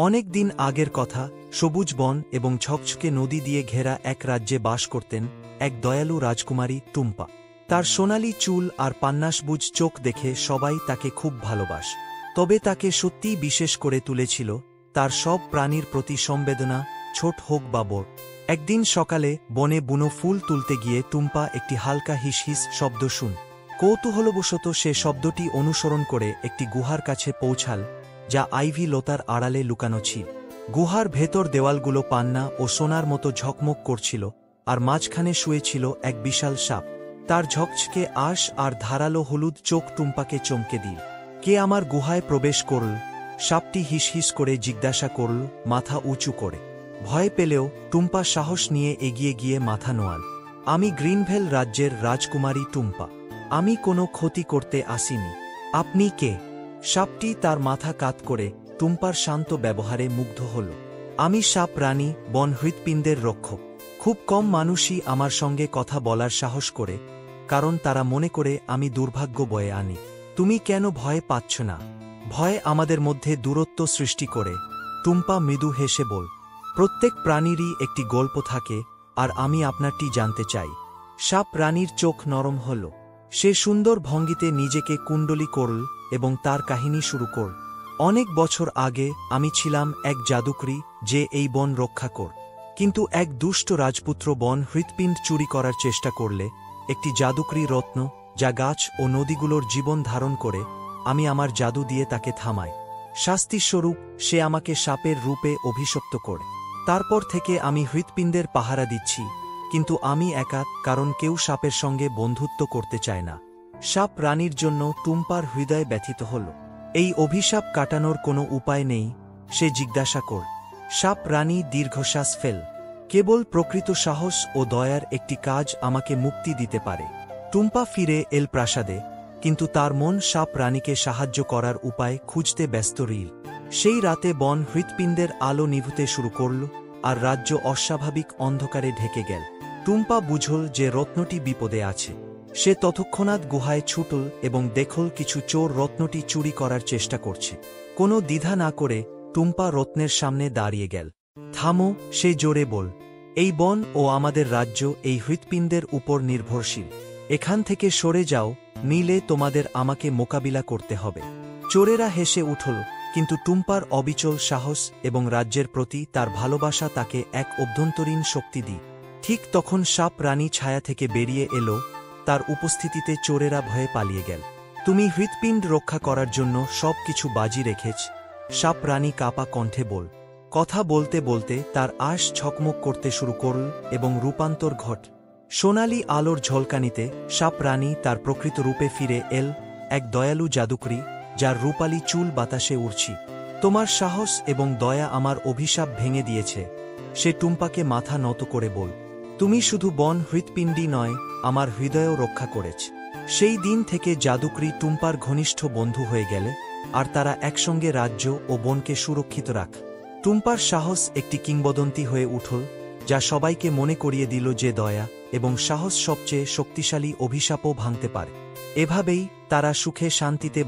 অনেক দিন আগের কথা, সবুজ বন এবং ঝকঝকে নদী দিয়ে ঘেরা এক রাজ্যে বাস করতেন এক দয়ালু রাজকুমারী টুম্পা। তার সোনালি চুল আর পান্নাসবুজ চোখ দেখে সবাই তাকে খুব ভালোবাস। তবে তাকে সত্যিই বিশেষ করে তুলেছিল তার সব প্রাণীর প্রতি সংবেদনা, ছোট হোক বা বড়। একদিন সকালে বনে বুনো ফুল তুলতে গিয়ে টুম্পা একটি হালকা হিস হিস শব্দ শুন। কৌতূহলবশত সে শব্দটি অনুসরণ করে একটি গুহার কাছে পৌঁছাল, যা আইভি লতার আড়ালে লুকানো ছিল। গুহার ভেতর দেওয়ালগুলো পান্না ও সোনার মতো ঝকমক করছিল, আর মাঝখানে শুয়েছিল এক বিশাল সাপ। তার ঝকঝকে আশ আর ধারালো হলুদ চোখ টুম্পাকে চমকে দিল। কে আমার গুহায় প্রবেশ করল? সাপটি হিস হিস করে জিজ্ঞাসা করল, মাথা উঁচু করে। ভয় পেলেও টুম্পা সাহস নিয়ে এগিয়ে গিয়ে মাথা নোয়াল। আমি গ্রিনভেল রাজ্যের রাজকুমারী টুম্পা। আমি কোনো ক্ষতি করতে আসিনি। আপনি কে? সাপটি তার মাথা কাত করে টুম্পার শান্ত ব্যবহারে মুগ্ধ হল। আমি সাপ রানী, বন হৃৎপিণ্ডের রক্ষক। খুব কম মানুষই আমার সঙ্গে কথা বলার সাহস করে, কারণ তারা মনে করে আমি দুর্ভাগ্য বয়ে আনি। তুমি কেন ভয় পাচ্ছ না? ভয় আমাদের মধ্যে দূরত্ব সৃষ্টি করে, টুম্পা মৃদু হেসে বল। প্রত্যেক প্রাণীরই একটি গল্প থাকে, আর আমি আপনারটি জানতে চাই। সাপ রানীর চোখ নরম হল। সে সুন্দর ভঙ্গিতে নিজেকে কুণ্ডলী করল এবং তার কাহিনী শুরু করল। অনেক বছর আগে আমি ছিলাম এক জাদুকরী যে এই বন রক্ষা কর। কিন্তু এক দুষ্ট রাজপুত্র বন হৃৎপিণ্ড চুরি করার চেষ্টা করলে একটি জাদুকরী রত্ন, যা গাছ ও নদীগুলোর জীবন ধারণ করে, আমি আমার জাদু দিয়ে তাকে থামাই। শাস্তিস্বরূপ সে আমাকে সাপের রূপে অভিশপ্ত করে। তারপর থেকে আমি হৃৎপিণ্ডের পাহারা দিচ্ছি, কিন্তু আমি একা, কারণ কেউ সাপের সঙ্গে বন্ধুত্ব করতে চায় না। সাপ রানীর জন্য টুম্পার হৃদয় ব্যথিত হল। এই অভিশাপ কাটানোর কোনো উপায় নেই? সে জিজ্ঞাসা কর। সাপ রানী দীর্ঘশ্বাস ফেল। কেবল প্রকৃত সাহস ও দয়ার একটি কাজ আমাকে মুক্তি দিতে পারে। টুম্পা ফিরে এল প্রাসাদে, কিন্তু তার মন সাপ রানীকে সাহায্য করার উপায় খুঁজতে ব্যস্ত রইল। সেই রাতে বন হৃৎপিণ্ডের আলো নিভুতে শুরু করল, আর রাজ্য অস্বাভাবিক অন্ধকারে ঢেকে গেল। টুম্পা বুঝল যে রত্নটি বিপদে আছে। সে তৎক্ষণাৎ গুহায় ছুটল এবং দেখল কিছু চোর রত্নটি চুরি করার চেষ্টা করছে। কোনো দ্বিধা না করে টুম্পা রত্নের সামনে দাঁড়িয়ে গেল। থামো, সে জোরে বল। এই বন ও আমাদের রাজ্য এই হৃৎপিণ্ডের উপর নির্ভরশীল। এখান থেকে সরে যাও, নিলে তোমাদের আমাকে মোকাবিলা করতে হবে। চোরেরা হেসে উঠল, কিন্তু টুম্পার অবিচল সাহস এবং রাজ্যের প্রতি তার ভালোবাসা তাকে এক অভ্যন্তরীণ শক্তি দিল। ঠিক তখন সাপ রানী ছায়া থেকে বেরিয়ে এলো। তার উপস্থিতিতে চোরেরা ভয়ে পালিয়ে গেল। তুমি হৃৎপিণ্ড রক্ষা করার জন্য সব কিছু বাজি রেখেছ? সাপ রানী কাপা কণ্ঠে বল। কথা বলতে বলতে তার আশ ঝকমক করতে শুরু করল এবং রূপান্তর ঘট। সোনালি আলোর ঝলকানিতে সাপ রানী তার প্রকৃত রূপে ফিরে এল, এক দয়ালু জাদুকরী যার রূপালী চুল বাতাসে উড়ছি। তোমার সাহস এবং দয়া আমার অভিশাপ ভেঙে দিয়েছে, সে টুম্পাকে মাথা নত করে বল। তুমি শুধু বন হৃৎপিণ্ডই নয়, আমার হৃদয়ও রক্ষা করেছ। সেই দিন থেকে জাদুকরী টুম্পার ঘনিষ্ঠ বন্ধু হয়ে গেলে, আর তারা একসঙ্গে রাজ্য ও বনকে সুরক্ষিত রাখ। টুম্পার সাহস একটি কিংবদন্তি হয়ে উঠল, যা সবাইকে মনে করিয়ে দিল যে দয়া এবং সাহস সবচেয়ে শক্তিশালী অভিশাপও ভাঙতে পারে। এভাবেই তারা সুখে শান্তিতে